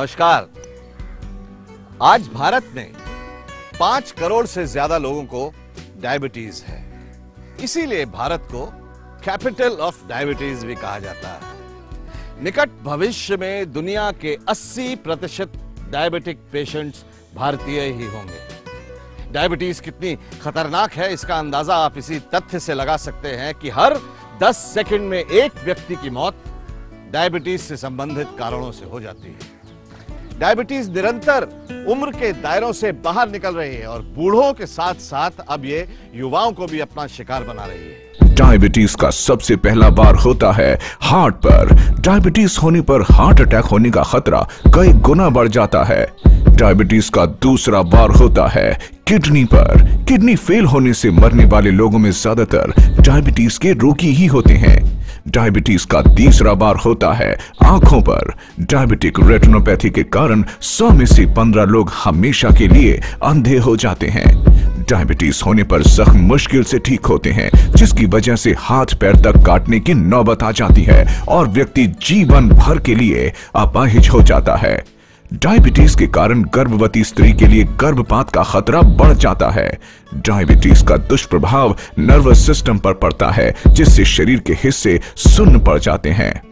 नमस्कार। आज भारत में 5 करोड़ से ज्यादा लोगों को डायबिटीज है। इसीलिए भारत को कैपिटल ऑफ डायबिटीज भी कहा जाता है। निकट भविष्य में दुनिया के 80% डायबिटिक पेशेंट्स भारतीय ही होंगे। डायबिटीज कितनी खतरनाक है इसका अंदाजा आप इसी तथ्य से लगा सकते हैं कि हर 10 सेकंड में एक व्यक्ति की मौत डायबिटीज से संबंधित कारणों से हो जाती है। डायबिटीज निरंतर उम्र के दायरों से बाहर निकल रही है और बूढ़ों के साथ साथ अब ये युवाओं को भी अपना शिकार बना रही है। डायबिटीज का सबसे पहला बार होता है हार्ट पर। डायबिटीज होने पर हार्ट अटैक होने का खतरा कई गुना बढ़ जाता है। डायबिटीज का दूसरा बार होता है किडनी पर। किडनी फेल होने से मरने वाले लोगों में ज्यादातर डायबिटीज के रोगी ही होते हैं। डायबिटीज का तीसरा बार होता है आंखों पर। डायबिटिक रेटिनोपैथी के कारण 100 में से 15 लोग हमेशा के लिए अंधे हो जाते हैं। डायबिटीज होने पर जख्म मुश्किल से ठीक होते हैं, जिसकी वजह से हाथ पैर तक काटने की नौबत आ जाती है और व्यक्ति जीवन भर के लिए अपाहिज हो जाता है। डायबिटीज के कारण गर्भवती स्त्री के लिए गर्भपात का खतरा बढ़ जाता है। डायबिटीज का दुष्प्रभाव नर्वस सिस्टम पर पड़ता है, जिससे शरीर के हिस्से सुन्न पड़ जाते हैं।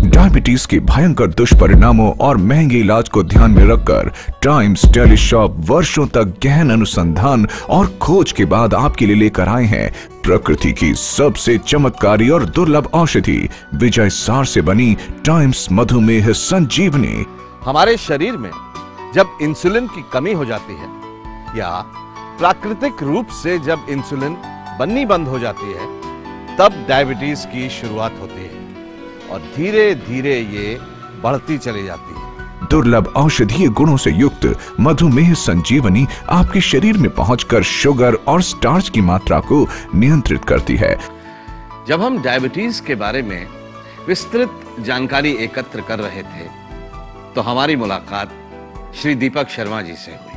डायबिटीज के भयंकर दुष्परिणामों और महंगे इलाज को ध्यान में रखकर टाइम्स टेलीशॉप वर्षों तक गहन अनुसंधान और खोज के बाद आपके लिए लेकर आए हैं प्रकृति की सबसे चमत्कारी और दुर्लभ औषधि विजय सार से बनी टाइम्स मधुमेह संजीवनी। हमारे शरीर में जब इंसुलिन की कमी हो जाती है या प्राकृतिक रूप से जब इंसुलिन बननी बंद हो जाती है, तब डायबिटीज की शुरुआत होती है और धीरे धीरे ये बढ़ती चली जाती है। दुर्लभ औषधीय गुणों से युक्त मधुमेह संजीवनी आपके शरीर में पहुंचकर शुगर और स्टार्च की मात्रा को नियंत्रित करती है। जब हम डायबिटीज के बारे में विस्तृत जानकारी एकत्र कर रहे थे तो हमारी मुलाकात श्री दीपक शर्मा जी से हुई,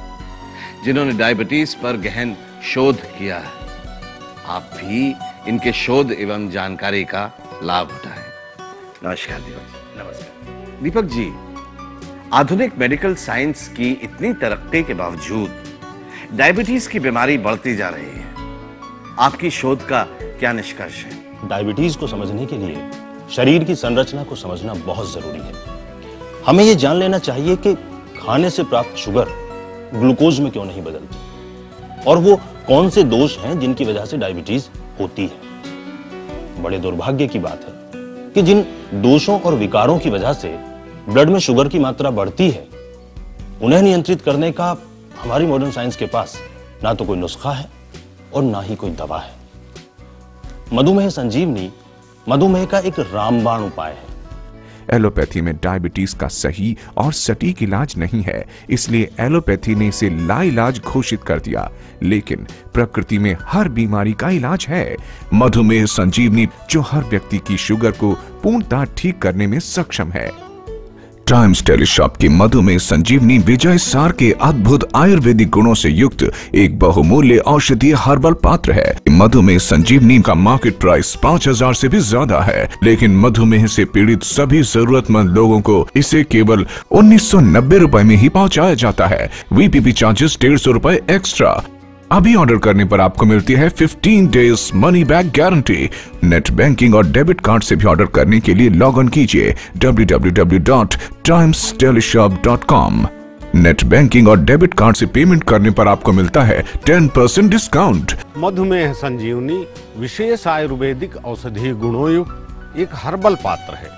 जिन्होंने डायबिटीज पर गहन शोध किया है। आप भी इनके शोध एवं जानकारी का लाभ उठाएं। नमस्कार दीपक जी। नमस्कार दीपक जी, आधुनिक मेडिकल साइंस की इतनी तरक्की के बावजूद डायबिटीज की बीमारी बढ़ती जा रही है। आपकी शोध का क्या निष्कर्ष है? डायबिटीज को समझने के लिए शरीर की संरचना को समझना बहुत जरूरी है। हमें यह जान लेना चाहिए कि खाने से प्राप्त शुगर ग्लूकोज में क्यों नहीं बदलती और वो कौन से दोष हैं जिनकी वजह से डायबिटीज होती है। बड़े दुर्भाग्य की बात है कि जिन दोषों और विकारों की वजह से ब्लड में शुगर की मात्रा बढ़ती है, उन्हें नियंत्रित करने का हमारी मॉडर्न साइंस के पास ना तो कोई नुस्खा है और ना ही कोई दवा है। मधुमेह संजीवनी मधुमेह का एक रामबाण उपाय है। एलोपैथी में डायबिटीज का सही और सटीक इलाज नहीं है, इसलिए एलोपैथी ने इसे लाइलाज घोषित कर दिया। लेकिन प्रकृति में हर बीमारी का इलाज है। मधुमेह संजीवनी जो हर व्यक्ति की शुगर को पूर्णतः ठीक करने में सक्षम है। टाइम्स टेलीशॉप की मधुमेह संजीवनी विजय सार के अद्भुत आयुर्वेदिक गुणों से युक्त एक बहुमूल्य औषधीय हर्बल पात्र है। मधुमेह संजीवनी का मार्केट प्राइस 5000 से भी ज्यादा है, लेकिन मधुमेह से पीड़ित सभी जरूरतमंद लोगों को इसे केवल 1990 रुपए में ही पहुंचाया जाता है। वीपीपी चार्जेस 150 रुपए एक्स्ट्रा। अभी ऑर्डर करने पर आपको मिलती है 15 days money back guarantee. Net banking और डेबिट कार्ड से भी ऑर्डर करने के लिए लॉग ऑन कीजिए www.timesteleshop.com। नेट बैंकिंग और डेबिट कार्ड से पेमेंट करने पर आपको मिलता है 10% डिस्काउंट। मधुमेह संजीवनी विशेष आयुर्वेदिक औषधीय गुणों युक्त एक हर्बल पात्र है,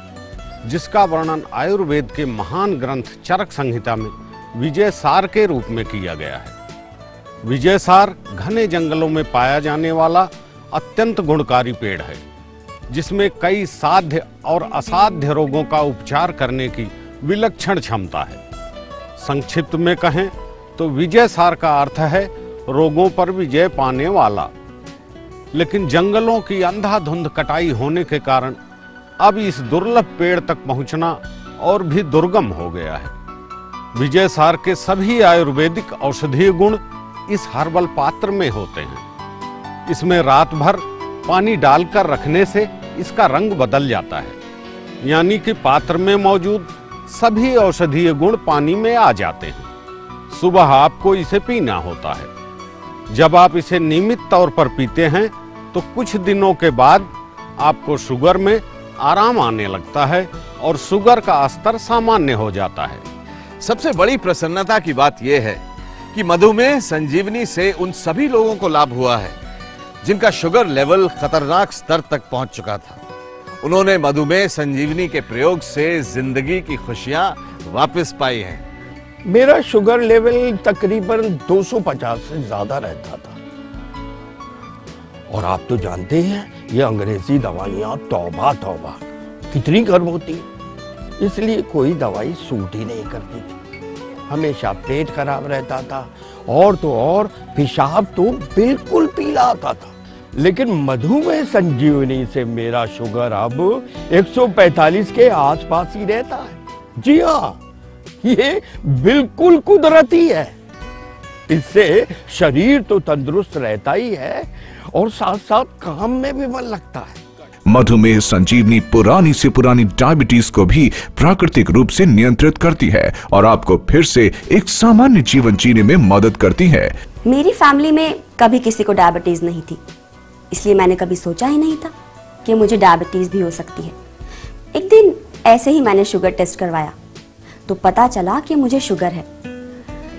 जिसका वर्णन आयुर्वेद के महान ग्रंथ चरक संहिता में विजय सार के रूप में किया गया है। विजय सार घने जंगलों में पाया जाने वाला अत्यंत गुणकारी पेड़ है, जिसमें कई साध्य और असाध्य रोगों का उपचार करने की विलक्षण क्षमता है। संक्षिप्त में कहें तो विजय सार का अर्थ है रोगों पर विजय पाने वाला। लेकिन जंगलों की अंधाधुंध कटाई होने के कारण अब इस दुर्लभ पेड़ तक पहुंचना और भी दुर्गम हो गया है। विजय सार के सभी आयुर्वेदिक औषधीय गुण इस हर्बल पात्र में होते हैं। इसमें रात भर पानी डालकर रखने से इसका रंग बदल जाता है, यानी कि पात्र में मौजूद सभी औषधीय गुण पानी में आ जाते हैं। सुबह आपको इसे पीना होता है। जब आप इसे नियमित तौर पर पीते हैं तो कुछ दिनों के बाद आपको शुगर में आराम आने लगता है और शुगर का स्तर सामान्य हो जाता है। सबसे बड़ी प्रसन्नता की बात यह है कि मधुमेह संजीवनी से उन सभी लोगों को लाभ हुआ है जिनका शुगर लेवल खतरनाक स्तर तक पहुंच चुका था। उन्होंने मधुमेह संजीवनी के प्रयोग से जिंदगी की खुशियां वापस पाई हैं। मेरा शुगर लेवल तकरीबन 250 से ज्यादा रहता था और आप तो जानते हैं ये अंग्रेजी दवाइयां तौबा तौबा कितनी गर्म होती है, इसलिए कोई दवाई सूट ही नहीं करती थी। हमेशा पेट खराब रहता था और तो और पेशाब तो बिल्कुल पीला आता था। लेकिन मधुमेह संजीवनी से मेरा शुगर अब 145 के आसपास ही रहता है। जी हाँ, ये बिल्कुल कुदरती है। इससे शरीर तो तंदुरुस्त रहता ही है और साथ साथ काम में भी मन लगता है। मधुमेह संजीवनी पुरानी से पुरानी डायबिटीज को भी प्राकृतिक रूप से नियंत्रित करती है और आपको फिर से एक सामान्य जीवन जीने में मदद करती है। मेरी फैमिली में कभी किसी को डायबिटीज नहीं थी, इसलिए मैंने कभी सोचा ही नहीं था कि मुझे डायबिटीज भी हो सकती है। एक दिन ऐसे ही मैंने शुगर टेस्ट करवाया तो पता चला कि मुझे शुगर है।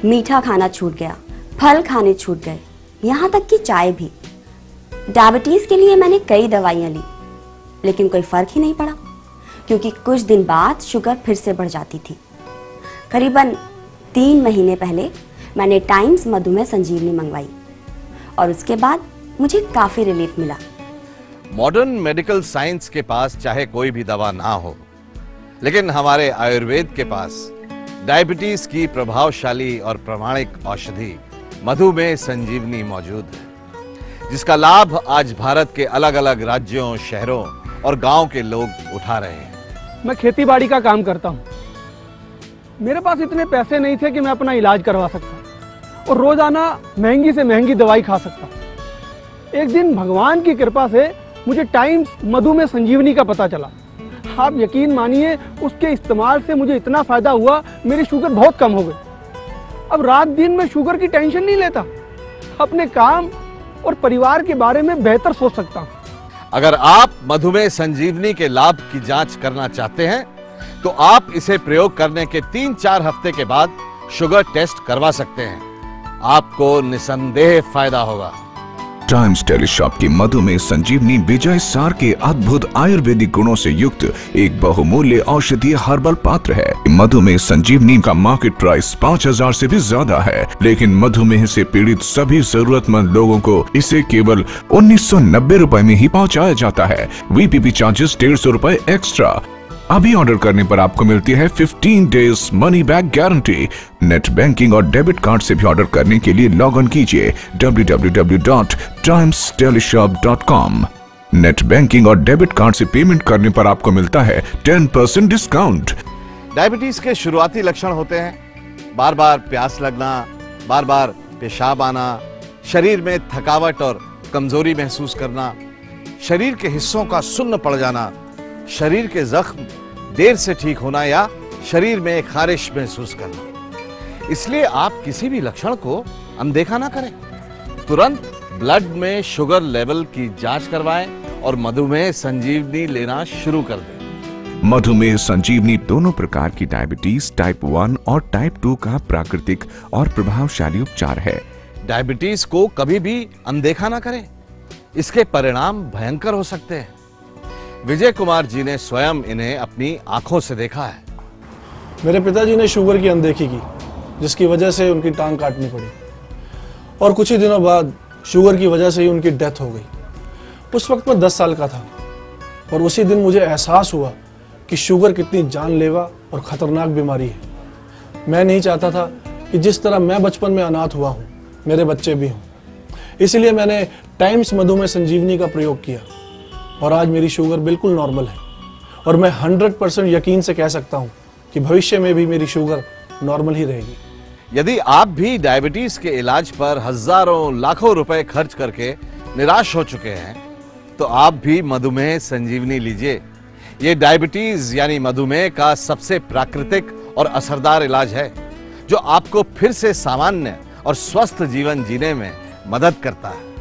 मीठा खाना छूट गया, फल खाने छूट गए, यहाँ तक कि चाय भी। डायबिटीज के लिए मैंने कई दवाइयाँ ली लेकिन कोई फर्क ही नहीं पड़ा, क्योंकि कुछ दिन बाद शुगर फिर से बढ़ जाती थी। करीबन 3 महीने पहले मैंने टाइम्स मधुमेह संजीवनी मंगवाई और उसके बाद मुझे काफी रिलीफ मिला। मॉडर्न मेडिकल साइंस के पास चाहे कोई भी दवा ना हो, लेकिन हमारे आयुर्वेद के पास डायबिटीज की प्रभावशाली और प्रामाणिक औषधि मधुमेह संजीवनी मौजूद है, जिसका लाभ आज भारत के अलग अलग राज्यों, शहरों और गांव के लोग उठा रहे हैं। मैं खेती बाड़ी का काम करता हूँ। मेरे पास इतने पैसे नहीं थे कि मैं अपना इलाज करवा सकता और रोजाना महंगी से महंगी दवाई खा सकता। एक दिन भगवान की कृपा से मुझे टाइम्स मधुमेह संजीवनी का पता चला। आप यकीन मानिए, उसके इस्तेमाल से मुझे इतना फायदा हुआ, मेरी शुगर बहुत कम हो गई। अब रात दिन मैं शुगर की टेंशन नहीं लेता, अपने काम और परिवार के बारे में बेहतर सोच सकता हूँ। अगर आप मधुमेह संजीवनी के लाभ की जांच करना चाहते हैं तो आप इसे प्रयोग करने के 3-4 हफ्ते के बाद शुगर टेस्ट करवा सकते हैं। आपको निसंदेह फायदा होगा। टाइम्स टेलीशॉप की मधुमेह संजीवनी विजय सार के अद्भुत आयुर्वेदिक गुणों से युक्त एक बहुमूल्य औषधीय हर्बल पात्र है। मधुमेह संजीवनी का मार्केट प्राइस 5000 से भी ज्यादा है, लेकिन मधुमेह से पीड़ित सभी जरूरतमंद लोगों को इसे केवल 1990 रुपए में ही पहुंचाया जाता है। वीपीपी चार्जेस 150 रुपए एक्स्ट्रा। अभी ऑर्डर करने पर आपको मिलती है 15 days money back guarantee. Net banking और डेबिट कार्ड से भी ऑर्डर करने के लिए लॉग इन कीजिए www.timesteleshop.com। नेट बैंकिंग और डेबिट कार्ड से पेमेंट करने पर आपको मिलता है 10% डिस्काउंट। डायबिटीज के शुरुआती लक्षण होते हैं बार बार प्यास लगना, बार बार पेशाब आना, शरीर में थकावट और कमजोरी महसूस करना, शरीर के हिस्सों का सुन्न पड़ जाना, शरीर के जख्म देर से ठीक होना या शरीर में खारिश महसूस करना। इसलिए आप किसी भी लक्षण को अनदेखा ना करें। तुरंत ब्लड में शुगर लेवल की जांच करवाएं और मधुमेह संजीवनी लेना शुरू कर दें। मधुमेह संजीवनी दोनों प्रकार की डायबिटीज टाइप 1 और टाइप 2 का प्राकृतिक और प्रभावशाली उपचार है। डायबिटीज को कभी भी अनदेखा ना करें, इसके परिणाम भयंकर हो सकते हैं। विजय कुमार जी ने स्वयं इन्हें अपनी आंखों से देखा है। मेरे पिताजी ने शुगर की अनदेखी की, जिसकी वजह से उनकी टांग काटनी पड़ी और कुछ ही दिनों बाद शुगर की वजह से ही उनकी डेथ हो गई। उस वक्त मैं 10 साल का था और उसी दिन मुझे एहसास हुआ कि शुगर कितनी जानलेवा और ख़तरनाक बीमारी है। मैं नहीं चाहता था कि जिस तरह मैं बचपन में अनाथ हुआ हूँ, मेरे बच्चे भी हों। इसलिए मैंने टाइम्स मधुमेह संजीवनी का प्रयोग किया और आज मेरी शुगर बिल्कुल नॉर्मल है और मैं 100% यकीन से कह सकता हूँ कि भविष्य में भी मेरी शुगर नॉर्मल ही रहेगी। यदि आप भी डायबिटीज के इलाज पर हजारों लाखों रुपए खर्च करके निराश हो चुके हैं तो आप भी मधुमेह संजीवनी लीजिए। ये डायबिटीज यानी मधुमेह का सबसे प्राकृतिक और असरदार इलाज है, जो आपको फिर से सामान्य और स्वस्थ जीवन जीने में मदद करता है।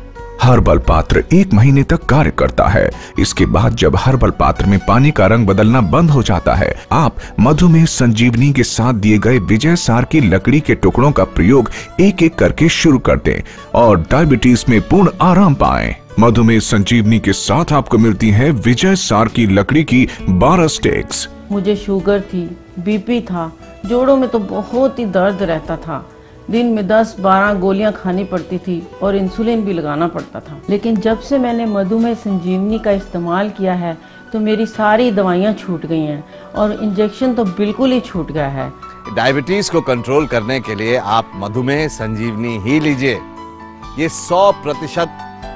हर्बल पात्र 1 महीने तक कार्य करता है। इसके बाद जब हर्बल पात्र में पानी का रंग बदलना बंद हो जाता है, आप मधुमेह संजीवनी के साथ दिए गए विजय सार की लकड़ी के टुकड़ों का प्रयोग एक एक करके शुरू कर दें और डायबिटीज में पूर्ण आराम पाएं। मधुमेह संजीवनी के साथ आपको मिलती है विजय सार की लकड़ी की 12 स्टिक्स। मुझे शुगर थी, बीपी था, जोड़ों में तो बहुत ही दर्द रहता था। दिन में 10-12 गोलियां खानी पड़ती थी और इंसुलिन भी लगाना पड़ता था। लेकिन जब से मैंने मधुमेह संजीवनी का इस्तेमाल किया है तो मेरी सारी दवाइयां छूट गई हैं और इंजेक्शन तो बिल्कुल ही छूट गया है। डायबिटीज को कंट्रोल करने के लिए आप मधुमेह संजीवनी ही लीजिए। ये 100%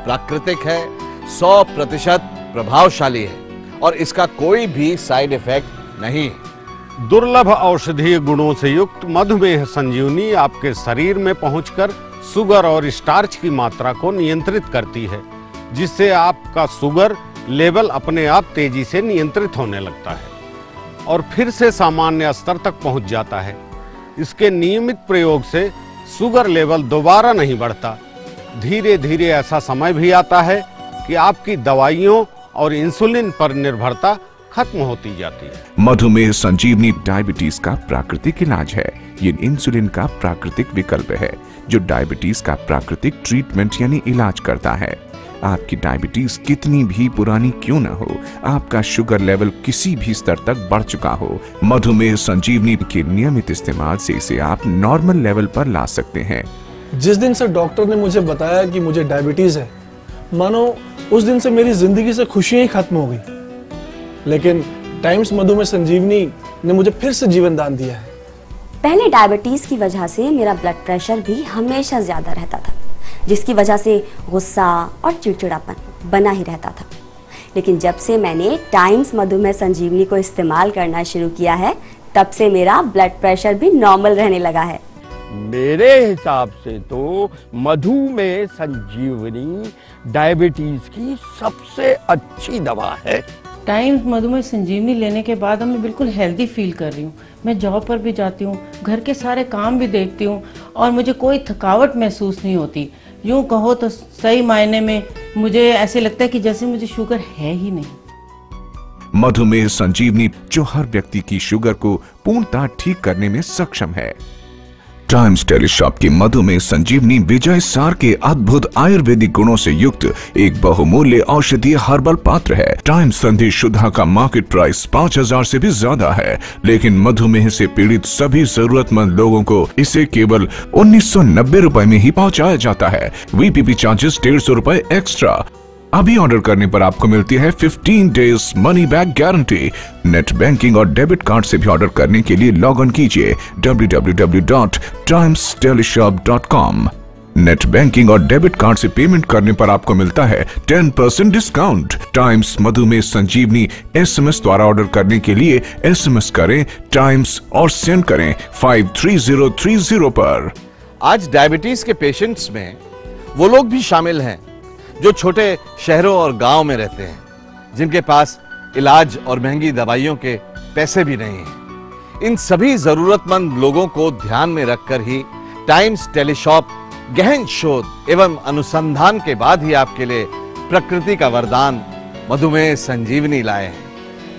प्राकृतिक है, 100% प्रभावशाली है और इसका कोई भी साइड इफेक्ट नहीं है। दुर्लभ औषधीय गुणों से युक्त मधुमेह संजीवनी आपके शरीर में पहुंचकर शुगर और स्टार्च की मात्रा को नियंत्रित करती है, जिससे आपका शुगर लेवल अपने आप तेजी से नियंत्रित होने लगता है और फिर से सामान्य स्तर तक पहुंच जाता है। इसके नियमित प्रयोग से शुगर लेवल दोबारा नहीं बढ़ता। धीरे धीरे ऐसा समय भी आता है कि आपकी दवाइयों और इंसुलिन पर निर्भरता खत्म होती जाती है। मधुमेह संजीवनी डायबिटीज का प्राकृतिक इलाज है। ये इंसुलिन का प्राकृतिक विकल्प है जो डायबिटीज का प्राकृतिक ट्रीटमेंट यानी इलाज करता है। आपकी डायबिटीज कितनी भी पुरानी क्यों न हो, आपका शुगर लेवल किसी भी स्तर तक बढ़ चुका हो, मधुमेह संजीवनी के नियमित इस्तेमाल से इसे आप नॉर्मल लेवल पर ला सकते हैं। जिस दिन से डॉक्टर ने मुझे बताया कि मुझे डायबिटीज है, मानो उस दिन से मेरी जिंदगी से खुशियां ही खत्म हो गई। लेकिन टाइम्स मधुमेह संजीवनी ने मुझे फिर से जीवन दान दिया है। पहले डायबिटीज की वजह से मेरा ब्लड प्रेशर भी हमेशा ज्यादा रहता था, जिसकी वजह से गुस्सा और चिड़चिड़ापन बना ही रहता था। लेकिन जब से मैंने टाइम्स मधुमेह संजीवनी को इस्तेमाल करना शुरू किया है, तब से मेरा ब्लड प्रेशर भी नॉर्मल रहने लगा है। मेरे हिसाब से तो मधुमेह संजीवनी डायबिटीज की सबसे अच्छी दवा है। टाइम्स मधुमेह संजीवनी लेने के बाद मैं बिल्कुल हेल्दी फील कर रही हूँ। मैं जॉब पर भी जाती हूँ, घर के सारे काम भी देखती हूँ और मुझे कोई थकावट महसूस नहीं होती। यूँ कहो तो सही मायने में मुझे ऐसे लगता है कि जैसे मुझे शुगर है ही नहीं। मधुमेह संजीवनी जो हर व्यक्ति की शुगर को पूर्णतः ठीक करने में सक्षम है। टाइम्स टेलीशॉप की मधुमेह संजीवनी विजय सार के अद्भुत आयुर्वेदिक गुणों से युक्त एक बहुमूल्य औषधीय हर्बल पात्र है। टाइम्स संधि शुद्धा का मार्केट प्राइस 5000 से भी ज्यादा है, लेकिन मधुमेह से पीड़ित सभी जरूरतमंद लोगों को इसे केवल 1990 रुपए में ही पहुंचाया जाता है। वीपीपी चार्जेस 150 रुपए एक्स्ट्रा। अभी ऑर्डर करने पर आपको मिलती है 15 days money back guarantee. Net banking और डेबिट कार्ड से भी ऑर्डर करने के लिए लॉग इन कीजिए www.timesteleshop.com। नेट बैंकिंग और डेबिट कार्ड से पेमेंट करने पर आपको मिलता है 10% डिस्काउंट। टाइम्स मधुमेह संजीवनी SMS द्वारा ऑर्डर करने के लिए SMS करें टाइम्स और सेंड करें 53030 पर। आज डायबिटीज के पेशेंट्स में वो लोग भी शामिल हैं जो छोटे शहरों और गांव में रहते हैं, जिनके पास इलाज और महंगी दवाइयों के पैसे भी नहीं हैं। इन सभी जरूरतमंद लोगों को ध्यान में रखकर ही टाइम्स टेलीशॉप गहन शोध एवं अनुसंधान के बाद ही आपके लिए प्रकृति का वरदान मधुमेह संजीवनी लाए हैं,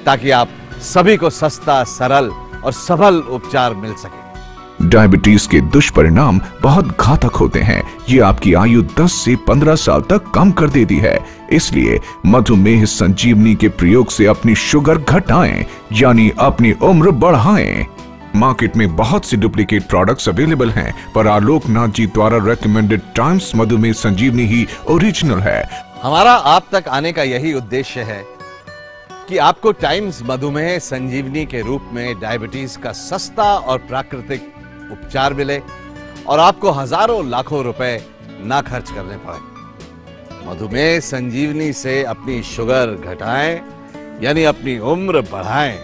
ताकि आप सभी को सस्ता, सरल और सबल उपचार मिल सके। डायबिटीज के दुष्परिणाम बहुत घातक होते हैं। ये आपकी आयु 10 से 15 साल तक कम कर देती है। इसलिए मधुमेह संजीवनी के प्रयोग से अपनी शुगर घटाएं, यानी अपनी उम्र बढ़ाएं। मार्केट में बहुत सी डुप्लीकेट प्रोडक्ट्स अवेलेबल हैं, पर आलोकनाथ जी द्वारा रेकमेंडेड टाइम्स मधुमेह संजीवनी ही ओरिजिनल है। हमारा आप तक आने का यही उद्देश्य है कि आपको टाइम्स मधुमेह संजीवनी के रूप में डायबिटीज का सस्ता और प्राकृतिक उपचार मिले और आपको हजारों लाखों रुपए ना खर्च करने पड़े। मधुमेह संजीवनी से अपनी शुगर घटाएं, यानी अपनी उम्र बढ़ाएं।